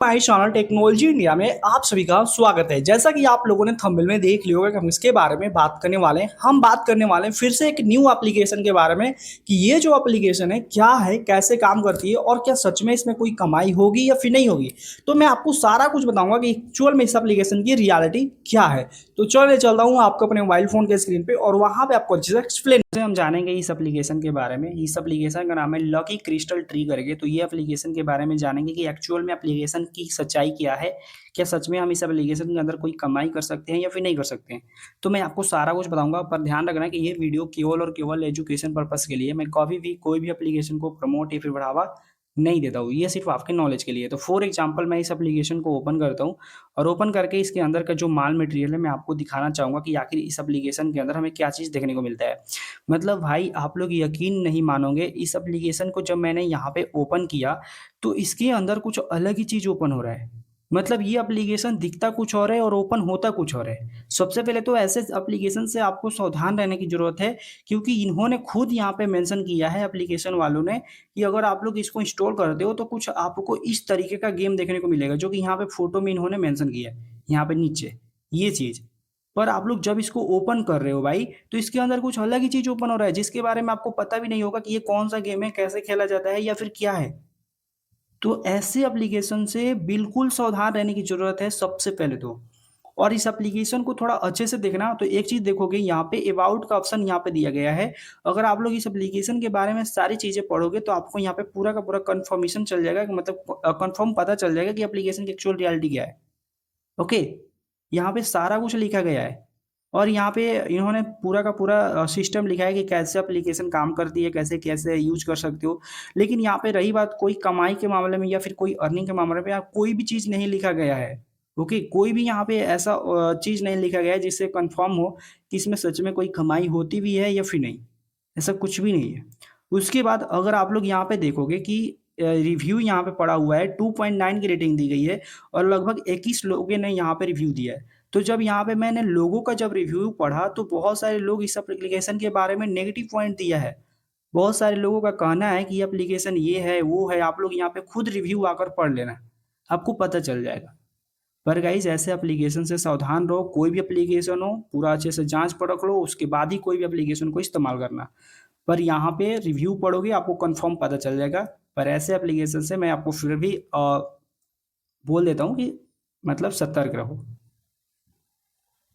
हमारे channel technology India में आप सभी का स्वागत है। जैसा कि आप लोगों ने थंबनेल में देख लिया होगा कि हम इसके बारे में बात करने वाले हैं। हम बात करने वाले हैं फिर से एक न्यू एप्लीकेशन के बारे में कि ये जो एप्लीकेशन है क्या है, कैसे काम करती है और क्या सच में इसमें कोई कमाई होगी या फिर नहीं होगी। तो मैं आपको सारा कुछ बताऊंगा कि एक्चुअल में इस एप्लीकेशन की रियलिटी क्या है। तो चलिए चलता हूँ आपको अपने मोबाइल फोन के स्क्रीन पे और वहां पे आपको अच्छे से एक्सप्लेन हम जानेंगे इस एप्लीकेशन के बारे में। इस एप्लीकेशन का नाम है लकी क्रिस्टल ट्री करके। तो ये एप्लीकेशन के बारे में जानेंगे कि एक्चुअल में एप्लीकेशन की सच्चाई क्या है, क्या सच में हम इस एप्लीकेशन के अंदर कोई कमाई कर सकते हैं या फिर नहीं कर सकते हैं। तो मैं आपको सारा कुछ बताऊंगा, पर ध्यान रखना कि ये वीडियो केवल और केवल एजुकेशन पर्पस के लिए। मैं कभी भी कोई भी एप्लीकेशन को प्रमोट या फिर बढ़ावा नहीं देता हूँ, ये सिर्फ आपके नॉलेज के लिए। तो फॉर एग्जांपल मैं इस एप्लीकेशन को ओपन करता हूँ और ओपन करके इसके अंदर का जो माल मटेरियल है मैं आपको दिखाना चाहूंगा कि आखिर इस एप्लीकेशन के अंदर हमें क्या चीज़ देखने को मिलता है। मतलब भाई आप लोग यकीन नहीं मानोगे, इस एप्लीकेशन को जब मैंने यहाँ पे ओपन किया तो इसके अंदर कुछ अलग ही चीज़ ओपन हो रहा है। मतलब ये एप्लीकेशन दिखता कुछ और है और ओपन होता कुछ और है। सबसे पहले तो ऐसे एप्लीकेशन से आपको सावधान रहने की ज़रूरत है, क्योंकि इन्होंने खुद यहाँ पे मेंशन किया है एप्लीकेशन वालों ने कि अगर आप लोग इसको इंस्टॉल करते हो तो कुछ आपको इस तरीके का गेम देखने को मिलेगा, जो कि यहाँ पे फोटो में इन्होंने मेंशन किया है यहाँ पे नीचे ये चीज़। पर आप लोग जब इसको ओपन कर रहे हो भाई, तो इसके अंदर कुछ अलग ही चीज़ ओपन हो रहा है जिसके बारे में आपको पता भी नहीं होगा कि ये कौन सा गेम है, कैसे खेला जाता है या फिर क्या है। तो ऐसे एप्लीकेशन से बिल्कुल सावधान रहने की ज़रूरत है सबसे पहले तो। और इस एप्लीकेशन को थोड़ा अच्छे से देखना तो एक चीज़ देखोगे यहाँ पे अबाउट का ऑप्शन यहाँ पे दिया गया है। अगर आप लोग इस एप्लीकेशन के बारे में सारी चीज़ें पढ़ोगे तो आपको यहाँ पे पूरा का पूरा कंफर्मेशन चल जाएगा कि मतलब कंफर्म पता चल जाएगा कि एप्लीकेशन की एक्चुअल रियलिटी क्या है। ओके, यहाँ पे सारा कुछ लिखा गया है और यहाँ पे इन्होंने पूरा का पूरा सिस्टम लिखा है कि कैसे एप्लीकेशन काम करती है, कैसे कैसे यूज कर सकते हो। लेकिन यहाँ पे रही बात कोई कमाई के मामले में या फिर कोई अर्निंग के मामले में, यहाँ कोई भी चीज़ नहीं लिखा गया है। ओके, कोई भी यहाँ पे ऐसा चीज़ नहीं लिखा गया है जिससे कंफर्म हो कि इसमें सच में कोई कमाई होती भी है या फिर नहीं। ऐसा कुछ भी नहीं है। उसके बाद अगर आप लोग यहाँ पे देखोगे कि रिव्यू यहाँ पे पड़ा हुआ है 2.9 की रेटिंग दी गई है और लगभग 21 लोगों ने यहाँ पे रिव्यू दिया है। तो जब यहाँ पे मैंने लोगों का जब रिव्यू पढ़ा तो बहुत सारे लोग इस एप्लीकेशन के बारे में नेगेटिव पॉइंट दिया है। बहुत सारे लोगों का कहना है कि ये एप्लीकेशन ये है वो है। आप लोग यहाँ पे खुद रिव्यू आकर पढ़ लेना, आपको पता चल जाएगा। पर गाइज ऐसे एप्लीकेशन से सावधान रहो। कोई भी एप्लीकेशन हो पूरा अच्छे से जांच परख लो, उसके बाद ही कोई भी एप्लीकेशन को इस्तेमाल करना। पर यहाँ पे रिव्यू पढ़ोगे आपको कंफर्म पता चल जाएगा। पर ऐसे एप्लीकेशन से मैं आपको फिर भी बोल देता हूँ कि मतलब सतर्क रहो।